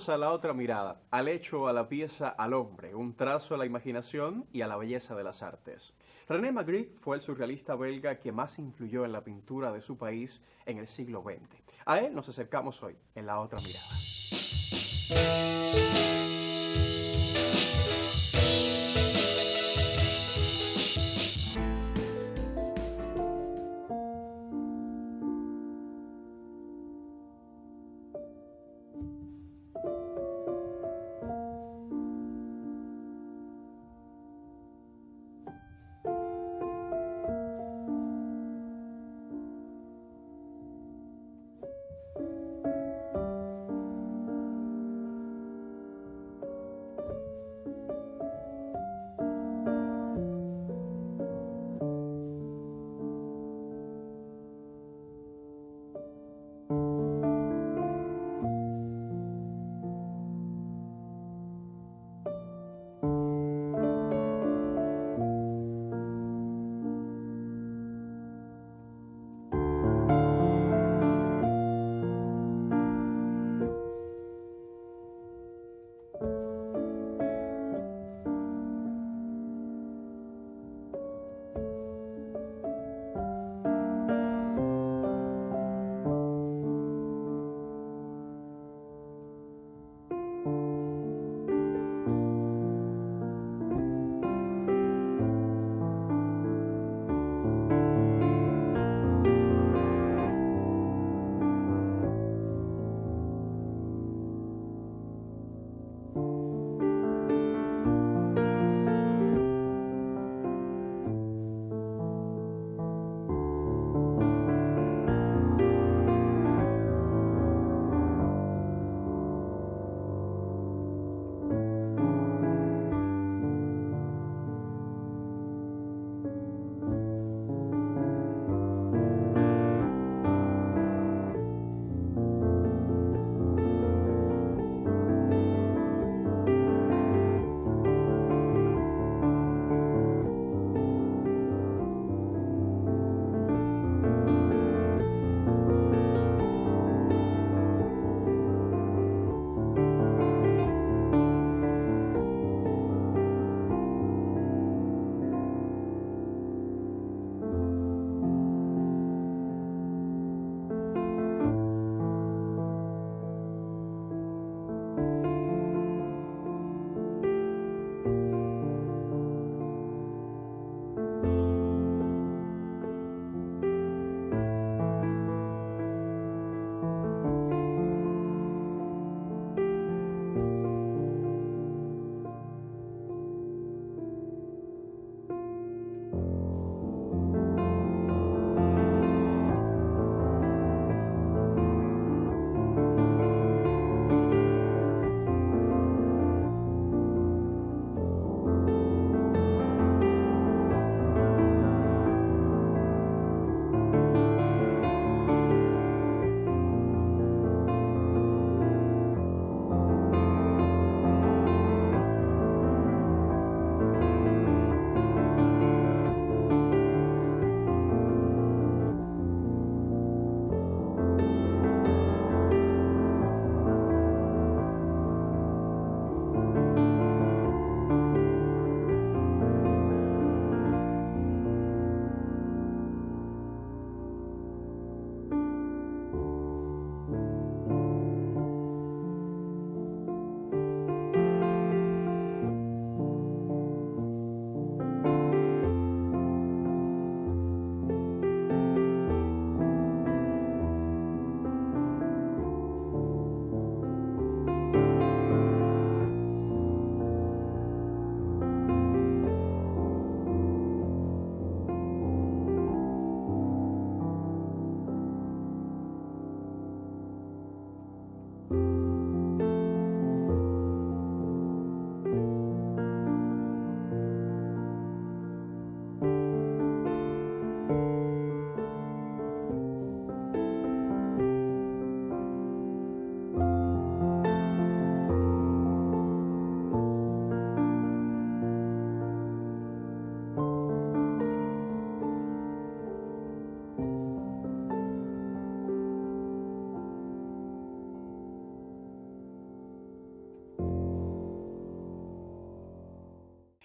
Bienvenidos a La Otra Mirada, al hecho, a la pieza, al hombre, un trazo a la imaginación y a la belleza de las artes. René Magritte fue el surrealista belga que más influyó en la pintura de su país en el siglo XX. A él nos acercamos hoy, en La Otra Mirada.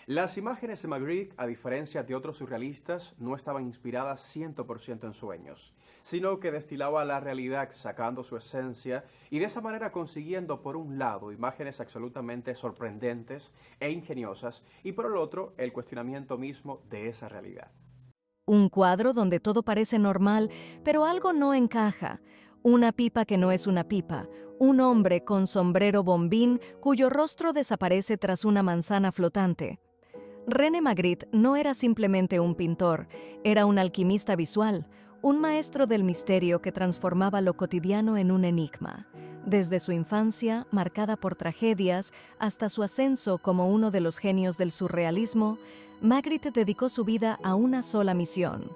Las imágenes de Magritte, a diferencia de otros surrealistas, no estaban inspiradas 100% en sueños, sino que destilaba la realidad sacando su esencia y de esa manera consiguiendo por un lado imágenes absolutamente sorprendentes e ingeniosas y por el otro el cuestionamiento mismo de esa realidad. Un cuadro donde todo parece normal, pero algo no encaja. Una pipa que no es una pipa. Un hombre con sombrero bombín cuyo rostro desaparece tras una manzana flotante. René Magritte no era simplemente un pintor, era un alquimista visual, un maestro del misterio que transformaba lo cotidiano en un enigma. Desde su infancia, marcada por tragedias, hasta su ascenso como uno de los genios del surrealismo, Magritte dedicó su vida a una sola misión: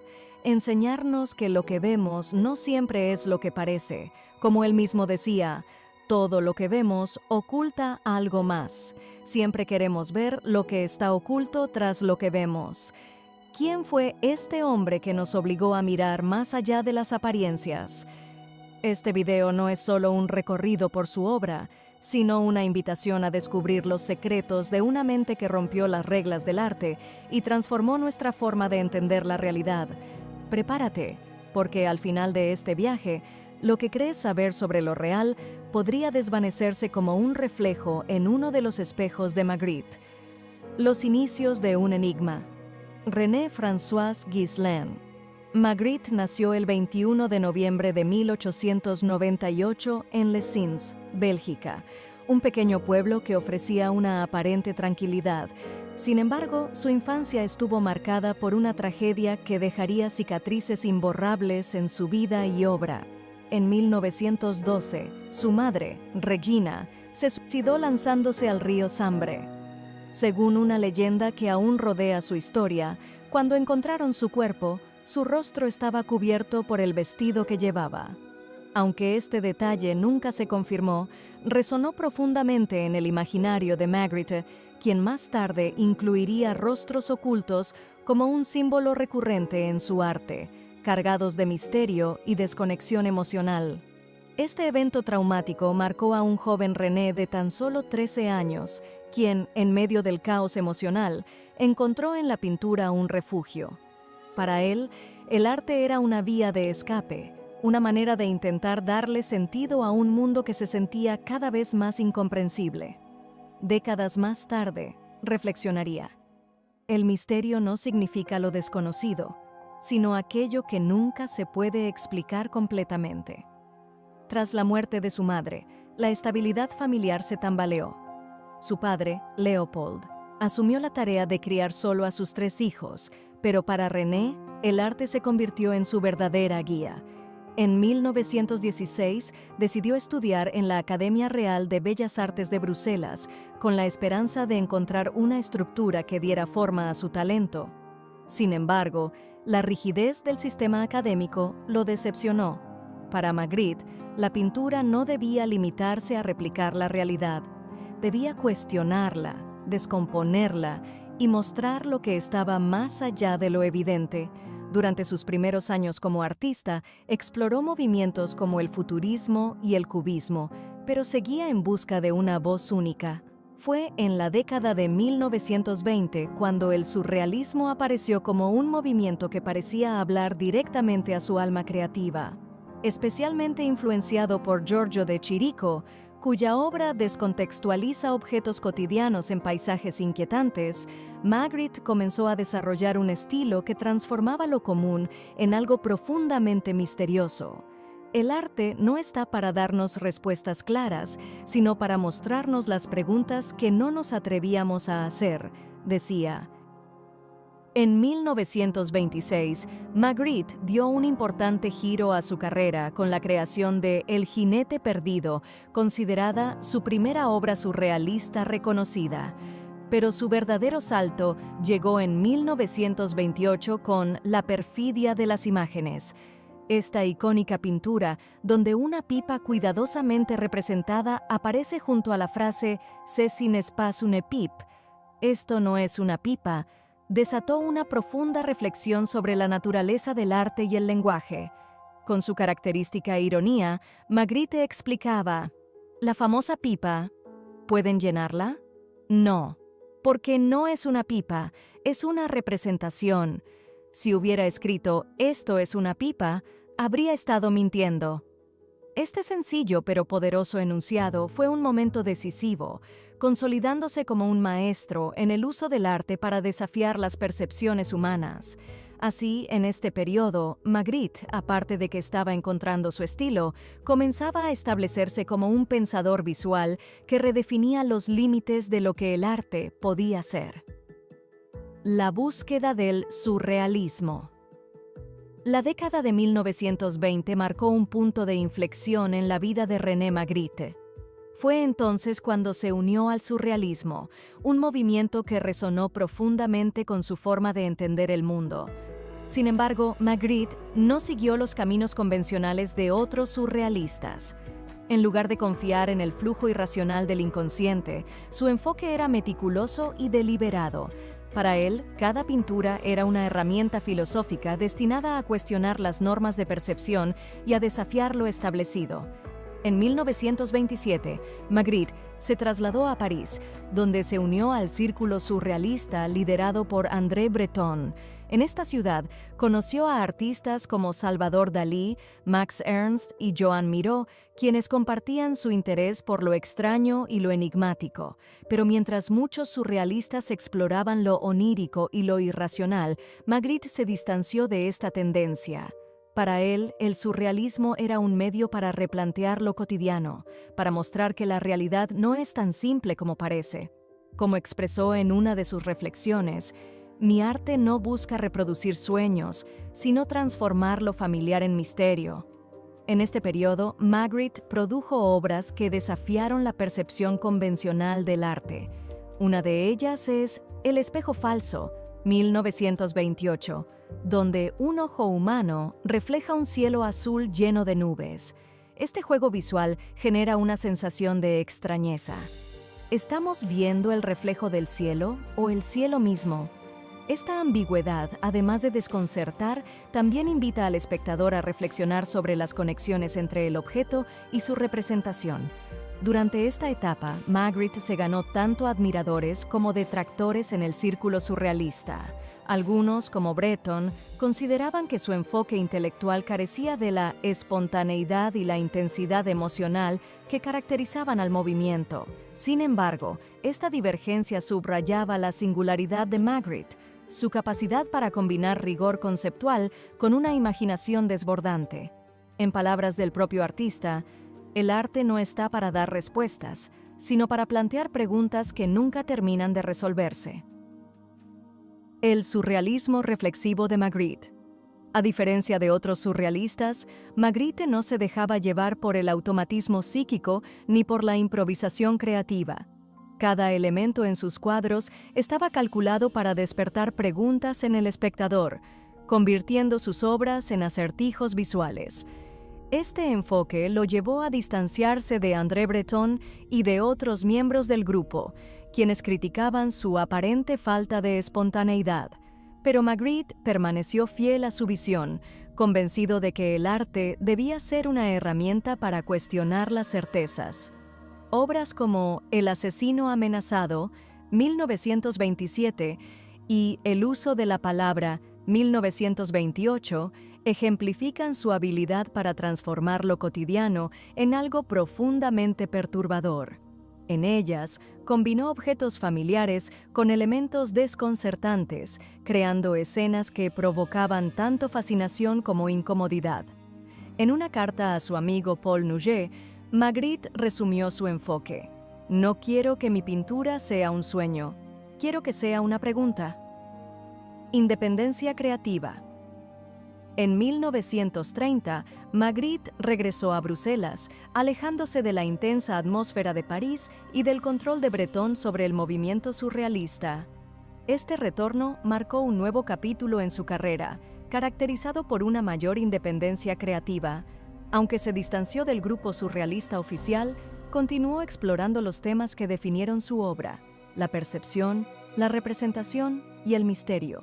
enseñarnos que lo que vemos no siempre es lo que parece. Como él mismo decía, todo lo que vemos oculta algo más. Siempre queremos ver lo que está oculto tras lo que vemos. ¿Quién fue este hombre que nos obligó a mirar más allá de las apariencias? Este video no es solo un recorrido por su obra, sino una invitación a descubrir los secretos de una mente que rompió las reglas del arte y transformó nuestra forma de entender la realidad. Prepárate, porque al final de este viaje, lo que crees saber sobre lo real podría desvanecerse como un reflejo en uno de los espejos de Magritte. Los inicios de un enigma. René François Ghislain. Magritte nació el 21 de noviembre de 1898 en Les Sins, Bélgica, un pequeño pueblo que ofrecía una aparente tranquilidad. Sin embargo, su infancia estuvo marcada por una tragedia que dejaría cicatrices imborrables en su vida y obra. En 1912, su madre, Regina, se suicidó lanzándose al río Sambre. Según una leyenda que aún rodea su historia, cuando encontraron su cuerpo, su rostro estaba cubierto por el vestido que llevaba. Aunque este detalle nunca se confirmó, resonó profundamente en el imaginario de Magritte, quien más tarde incluiría rostros ocultos como un símbolo recurrente en su arte, cargados de misterio y desconexión emocional. Este evento traumático marcó a un joven René de tan solo 13 años, quien, en medio del caos emocional, encontró en la pintura un refugio. Para él, el arte era una vía de escape, una manera de intentar darle sentido a un mundo que se sentía cada vez más incomprensible. Décadas más tarde, reflexionaría: el misterio no significa lo desconocido, sino aquello que nunca se puede explicar completamente. Tras la muerte de su madre, la estabilidad familiar se tambaleó. Su padre, Leopold, asumió la tarea de criar solo a sus 3 hijos, pero para René, el arte se convirtió en su verdadera guía. En 1916, decidió estudiar en la Academia Real de Bellas Artes de Bruselas, con la esperanza de encontrar una estructura que diera forma a su talento. Sin embargo, la rigidez del sistema académico lo decepcionó. Para Magritte, la pintura no debía limitarse a replicar la realidad. Debía cuestionarla, descomponerla y mostrar lo que estaba más allá de lo evidente. Durante sus primeros años como artista, exploró movimientos como el futurismo y el cubismo, pero seguía en busca de una voz única. Fue en la década de 1920 cuando el surrealismo apareció como un movimiento que parecía hablar directamente a su alma creativa. Especialmente influenciado por Giorgio de Chirico, cuya obra descontextualiza objetos cotidianos en paisajes inquietantes, Magritte comenzó a desarrollar un estilo que transformaba lo común en algo profundamente misterioso. El arte no está para darnos respuestas claras, sino para mostrarnos las preguntas que no nos atrevíamos a hacer, decía. En 1926, Magritte dio un importante giro a su carrera con la creación de El jinete perdido, considerada su primera obra surrealista reconocida. Pero su verdadero salto llegó en 1928 con La perfidia de las imágenes. Esta icónica pintura, donde una pipa cuidadosamente representada aparece junto a la frase «Ceci n'est pas une pipe», «Esto no es una pipa», desató una profunda reflexión sobre la naturaleza del arte y el lenguaje. Con su característica ironía, Magritte explicaba: «La famosa pipa, ¿pueden llenarla? No. porque no es una pipa, es una representación. Si hubiera escrito «esto es una pipa», habría estado mintiendo. Este sencillo pero poderoso enunciado fue un momento decisivo, consolidándose como un maestro en el uso del arte para desafiar las percepciones humanas. Así, en este periodo, Magritte, aparte de que estaba encontrando su estilo, comenzaba a establecerse como un pensador visual que redefinía los límites de lo que el arte podía ser. La búsqueda del surrealismo. La década de 1920 marcó un punto de inflexión en la vida de René Magritte. Fue entonces cuando se unió al surrealismo, un movimiento que resonó profundamente con su forma de entender el mundo. Sin embargo, Magritte no siguió los caminos convencionales de otros surrealistas. En lugar de confiar en el flujo irracional del inconsciente, su enfoque era meticuloso y deliberado. Para él, cada pintura era una herramienta filosófica destinada a cuestionar las normas de percepción y a desafiar lo establecido. En 1927, Magritte se trasladó a París, donde se unió al círculo surrealista liderado por André Breton. En esta ciudad, conoció a artistas como Salvador Dalí, Max Ernst y Joan Miró, quienes compartían su interés por lo extraño y lo enigmático. Pero mientras muchos surrealistas exploraban lo onírico y lo irracional, Magritte se distanció de esta tendencia. Para él, el surrealismo era un medio para replantear lo cotidiano, para mostrar que la realidad no es tan simple como parece. Como expresó en una de sus reflexiones, «Mi arte no busca reproducir sueños, sino transformar lo familiar en misterio». En este periodo, Magritte produjo obras que desafiaron la percepción convencional del arte. Una de ellas es El espejo falso, 1928, donde un ojo humano refleja un cielo azul lleno de nubes. Este juego visual genera una sensación de extrañeza. ¿Estamos viendo el reflejo del cielo o el cielo mismo? Esta ambigüedad, además de desconcertar, también invita al espectador a reflexionar sobre las conexiones entre el objeto y su representación. Durante esta etapa, Magritte se ganó tanto admiradores como detractores en el círculo surrealista. Algunos, como Breton, consideraban que su enfoque intelectual carecía de la espontaneidad y la intensidad emocional que caracterizaban al movimiento. Sin embargo, esta divergencia subrayaba la singularidad de Magritte, su capacidad para combinar rigor conceptual con una imaginación desbordante. En palabras del propio artista, el arte no está para dar respuestas, sino para plantear preguntas que nunca terminan de resolverse. El surrealismo reflexivo de Magritte. A diferencia de otros surrealistas, Magritte no se dejaba llevar por el automatismo psíquico ni por la improvisación creativa. Cada elemento en sus cuadros estaba calculado para despertar preguntas en el espectador, convirtiendo sus obras en acertijos visuales. Este enfoque lo llevó a distanciarse de André Breton y de otros miembros del grupo, quienes criticaban su aparente falta de espontaneidad. Pero Magritte permaneció fiel a su visión, convencido de que el arte debía ser una herramienta para cuestionar las certezas. Obras como El asesino amenazado, 1927, y El uso de la palabra, 1928, ejemplifican su habilidad para transformar lo cotidiano en algo profundamente perturbador. En ellas, combinó objetos familiares con elementos desconcertantes, creando escenas que provocaban tanto fascinación como incomodidad. En una carta a su amigo Paul Nouget, Magritte resumió su enfoque. «No quiero que mi pintura sea un sueño, quiero que sea una pregunta». Independencia creativa. En 1930, Magritte regresó a Bruselas, alejándose de la intensa atmósfera de París y del control de Breton sobre el movimiento surrealista. Este retorno marcó un nuevo capítulo en su carrera, caracterizado por una mayor independencia creativa. Aunque se distanció del grupo surrealista oficial, continuó explorando los temas que definieron su obra: la percepción, la representación y el misterio.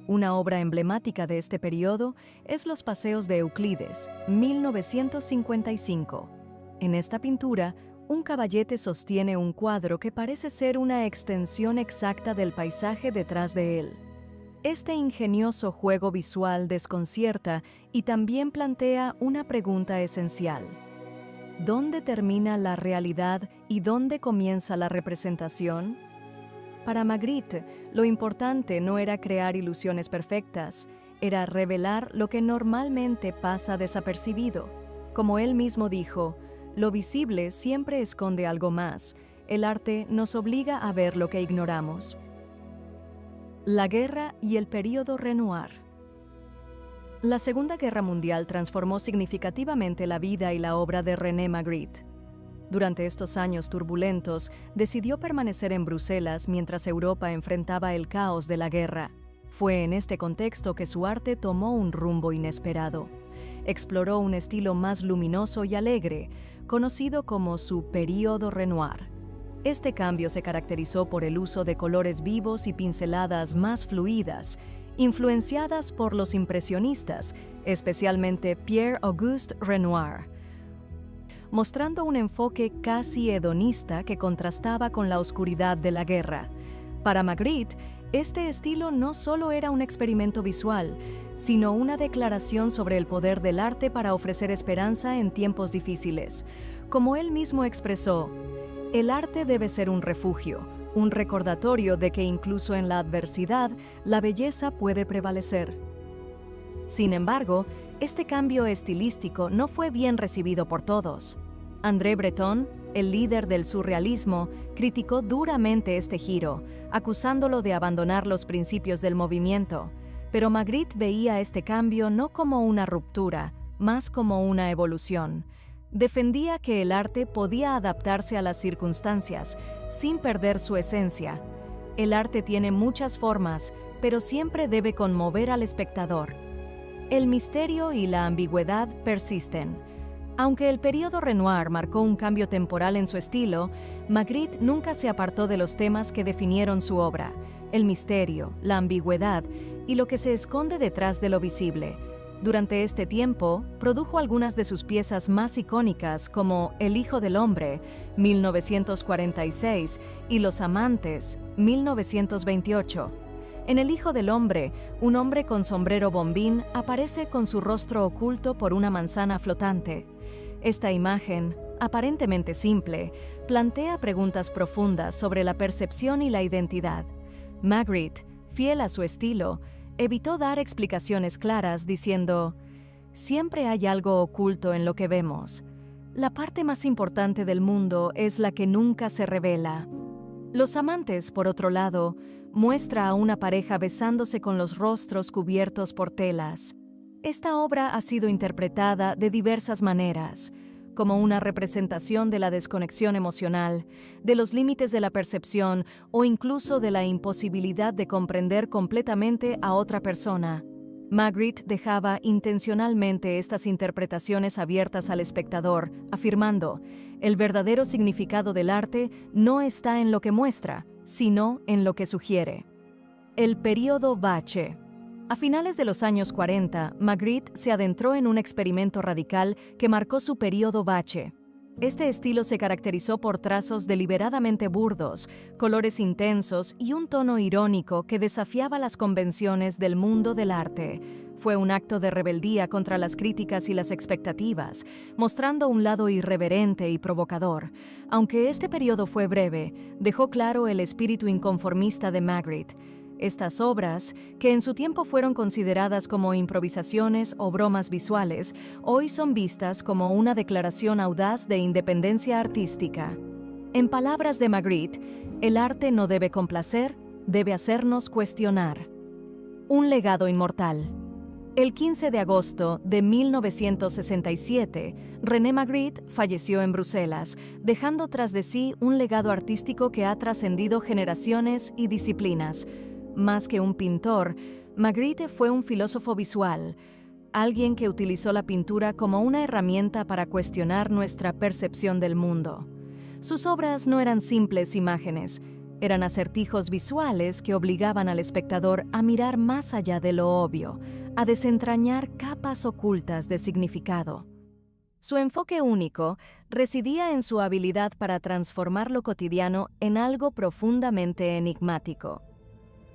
Una obra emblemática de este periodo es Los Paseos de Euclides, 1955. En esta pintura, Un caballete sostiene un cuadro que parece ser una extensión exacta del paisaje detrás de él. Este ingenioso juego visual desconcierta y también plantea una pregunta esencial. ¿Dónde termina la realidad y dónde comienza la representación? Para Magritte, lo importante no era crear ilusiones perfectas, era revelar lo que normalmente pasa desapercibido. Como él mismo dijo, lo visible siempre esconde algo más. El arte nos obliga a ver lo que ignoramos. La guerra y el período Renoir. La Segunda Guerra Mundial transformó significativamente la vida y la obra de René Magritte. Durante estos años turbulentos, decidió permanecer en Bruselas mientras Europa enfrentaba el caos de la guerra. Fue en este contexto que su arte tomó un rumbo inesperado. Exploró un estilo más luminoso y alegre, conocido como su período Renoir. Este cambio se caracterizó por el uso de colores vivos y pinceladas más fluidas, influenciadas por los impresionistas, especialmente Pierre-Auguste Renoir, mostrando un enfoque casi hedonista que contrastaba con la oscuridad de la guerra. Para Magritte, este estilo no solo era un experimento visual, sino una declaración sobre el poder del arte para ofrecer esperanza en tiempos difíciles. Como él mismo expresó, el arte debe ser un refugio, un recordatorio de que incluso en la adversidad, la belleza puede prevalecer. Sin embargo, este cambio estilístico no fue bien recibido por todos. André Breton, el líder del surrealismo, criticó duramente este giro, acusándolo de abandonar los principios del movimiento. Pero Magritte veía este cambio no como una ruptura, más como una evolución. Defendía que el arte podía adaptarse a las circunstancias, sin perder su esencia. El arte tiene muchas formas, pero siempre debe conmover al espectador. El misterio y la ambigüedad persisten. Aunque el período Renoir marcó un cambio temporal en su estilo, Magritte nunca se apartó de los temas que definieron su obra: el misterio, la ambigüedad y lo que se esconde detrás de lo visible. Durante este tiempo, produjo algunas de sus piezas más icónicas como El Hijo del Hombre, 1946, y Los Amantes, 1928. En El Hijo del Hombre, un hombre con sombrero bombín aparece con su rostro oculto por una manzana flotante. Esta imagen, aparentemente simple, plantea preguntas profundas sobre la percepción y la identidad. Magritte, fiel a su estilo, evitó dar explicaciones claras diciendo: «Siempre hay algo oculto en lo que vemos. La parte más importante del mundo es la que nunca se revela». Los Amantes, por otro lado, muestra a una pareja besándose con los rostros cubiertos por telas. Esta obra ha sido interpretada de diversas maneras, como una representación de la desconexión emocional, de los límites de la percepción o incluso de la imposibilidad de comprender completamente a otra persona. Magritte dejaba intencionalmente estas interpretaciones abiertas al espectador, afirmando: «El verdadero significado del arte no está en lo que muestra, sino en lo que sugiere». El período Vache. A finales de los años 40, Magritte se adentró en un experimento radical que marcó su período Vache. Este estilo se caracterizó por trazos deliberadamente burdos, colores intensos y un tono irónico que desafiaba las convenciones del mundo del arte. Fue un acto de rebeldía contra las críticas y las expectativas, mostrando un lado irreverente y provocador. Aunque este periodo fue breve, dejó claro el espíritu inconformista de Magritte. Estas obras, que en su tiempo fueron consideradas como improvisaciones o bromas visuales, hoy son vistas como una declaración audaz de independencia artística. En palabras de Magritte, el arte no debe complacer, debe hacernos cuestionar. Un legado inmortal. El 15 de agosto de 1967, René Magritte falleció en Bruselas, dejando tras de sí un legado artístico que ha trascendido generaciones y disciplinas. Más que un pintor, Magritte fue un filósofo visual, alguien que utilizó la pintura como una herramienta para cuestionar nuestra percepción del mundo. Sus obras no eran simples imágenes, eran acertijos visuales que obligaban al espectador a mirar más allá de lo obvio, a desentrañar capas ocultas de significado. Su enfoque único residía en su habilidad para transformar lo cotidiano en algo profundamente enigmático.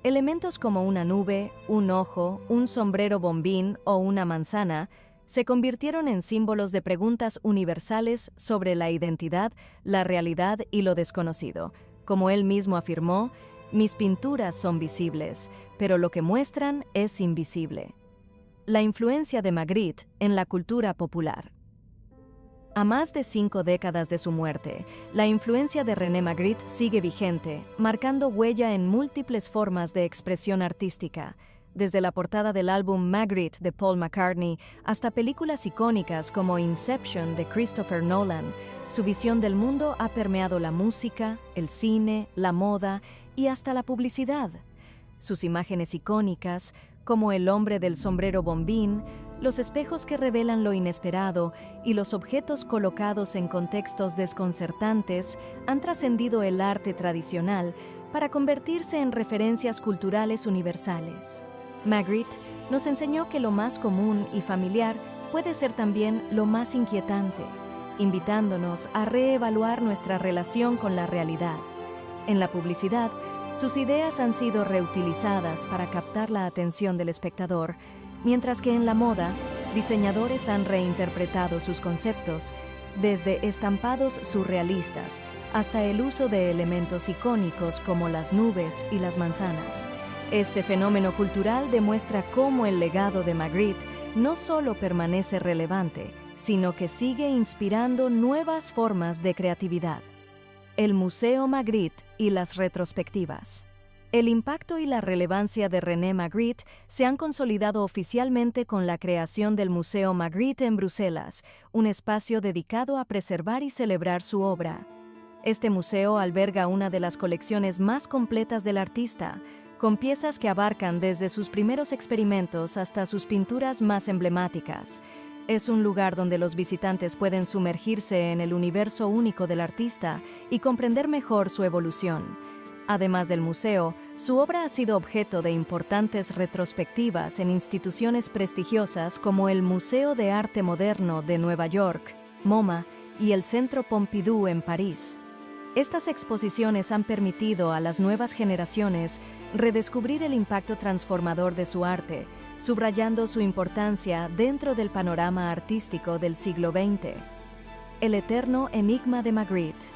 Elementos como una nube, un ojo, un sombrero bombín o una manzana se convirtieron en símbolos de preguntas universales sobre la identidad, la realidad y lo desconocido. Como él mismo afirmó, mis pinturas son visibles, pero lo que muestran es invisible. La influencia de Magritte en la cultura popular. A más de 5 décadas de su muerte, la influencia de René Magritte sigue vigente, marcando huella en múltiples formas de expresión artística, desde la portada del álbum Magritte de Paul McCartney hasta películas icónicas como Inception de Christopher Nolan. Su visión del mundo ha permeado la música, el cine, la moda y hasta la publicidad. Sus imágenes icónicas, como el hombre del sombrero bombín, los espejos que revelan lo inesperado y los objetos colocados en contextos desconcertantes han trascendido el arte tradicional para convertirse en referencias culturales universales. Magritte nos enseñó que lo más común y familiar puede ser también lo más inquietante, invitándonos a reevaluar nuestra relación con la realidad. En la publicidad, sus ideas han sido reutilizadas para captar la atención del espectador, mientras que en la moda, diseñadores han reinterpretado sus conceptos, desde estampados surrealistas hasta el uso de elementos icónicos como las nubes y las manzanas. Este fenómeno cultural demuestra cómo el legado de Magritte no solo permanece relevante, sino que sigue inspirando nuevas formas de creatividad. El Museo Magritte y las retrospectivas. El impacto y la relevancia de René Magritte se han consolidado oficialmente con la creación del Museo Magritte en Bruselas, un espacio dedicado a preservar y celebrar su obra. Este museo alberga una de las colecciones más completas del artista, con piezas que abarcan desde sus primeros experimentos hasta sus pinturas más emblemáticas. Es un lugar donde los visitantes pueden sumergirse en el universo único del artista y comprender mejor su evolución. Además del museo, su obra ha sido objeto de importantes retrospectivas en instituciones prestigiosas como el Museo de Arte Moderno de Nueva York, MoMA, y el Centro Pompidou en París. Estas exposiciones han permitido a las nuevas generaciones redescubrir el impacto transformador de su arte, subrayando su importancia dentro del panorama artístico del siglo XX. El eterno enigma de Magritte.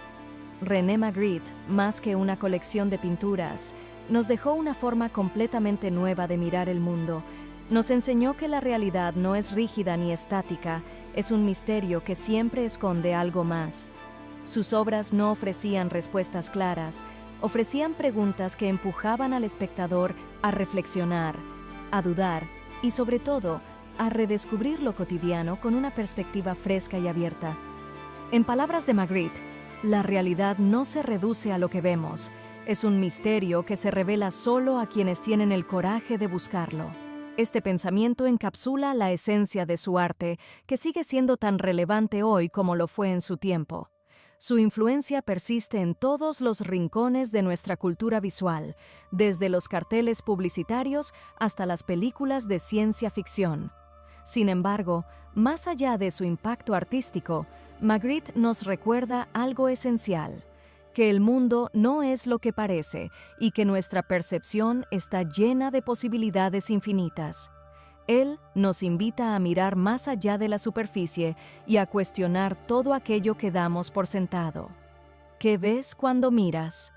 René Magritte, más que una colección de pinturas, nos dejó una forma completamente nueva de mirar el mundo. Nos enseñó que la realidad no es rígida ni estática, es un misterio que siempre esconde algo más. Sus obras no ofrecían respuestas claras, ofrecían preguntas que empujaban al espectador a reflexionar, a dudar y, sobre todo, a redescubrir lo cotidiano con una perspectiva fresca y abierta. En palabras de Magritte, la realidad no se reduce a lo que vemos, es un misterio que se revela solo a quienes tienen el coraje de buscarlo. Este pensamiento encapsula la esencia de su arte, que sigue siendo tan relevante hoy como lo fue en su tiempo. Su influencia persiste en todos los rincones de nuestra cultura visual, desde los carteles publicitarios hasta las películas de ciencia ficción. Sin embargo, más allá de su impacto artístico, Magritte nos recuerda algo esencial: que el mundo no es lo que parece y que nuestra percepción está llena de posibilidades infinitas. Él nos invita a mirar más allá de la superficie y a cuestionar todo aquello que damos por sentado. ¿Qué ves cuando miras?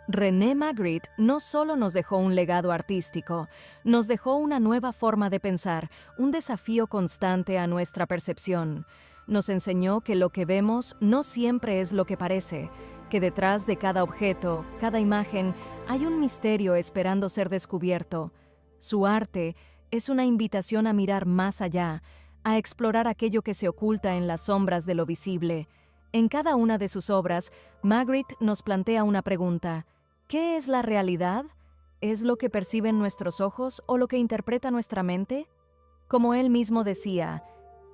René Magritte no solo nos dejó un legado artístico, nos dejó una nueva forma de pensar, un desafío constante a nuestra percepción. Nos enseñó que lo que vemos no siempre es lo que parece, que detrás de cada objeto, cada imagen, hay un misterio esperando ser descubierto. Su arte es una invitación a mirar más allá, a explorar aquello que se oculta en las sombras de lo visible. En cada una de sus obras, Magritte nos plantea una pregunta: ¿qué es la realidad? ¿Es lo que perciben nuestros ojos o lo que interpreta nuestra mente? Como él mismo decía,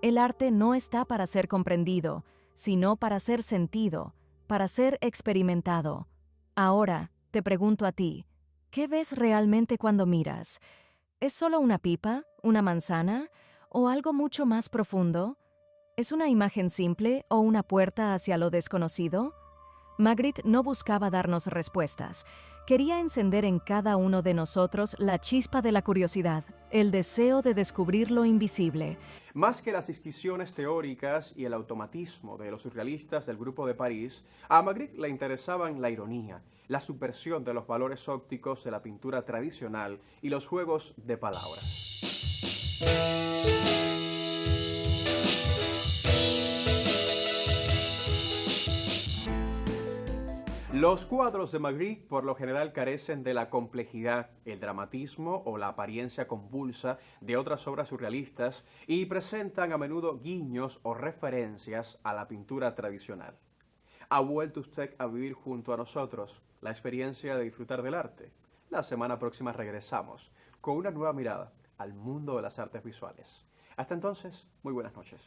el arte no está para ser comprendido, sino para ser sentido, para ser experimentado. Ahora, te pregunto a ti, ¿qué ves realmente cuando miras? ¿Es solo una pipa, una manzana o algo mucho más profundo? ¿Es una imagen simple o una puerta hacia lo desconocido? Magritte no buscaba darnos respuestas. Quería encender en cada uno de nosotros la chispa de la curiosidad, el deseo de descubrir lo invisible. Más que las inscripciones teóricas y el automatismo de los surrealistas del Grupo de París, a Magritte le interesaban la ironía, la subversión de los valores ópticos de la pintura tradicional y los juegos de palabras. Los cuadros de Magritte por lo general carecen de la complejidad, el dramatismo o la apariencia convulsa de otras obras surrealistas y presentan a menudo guiños o referencias a la pintura tradicional. ¿Ha vuelto usted a vivir junto a nosotros la experiencia de disfrutar del arte? La semana próxima regresamos con una nueva mirada al mundo de las artes visuales. Hasta entonces, muy buenas noches.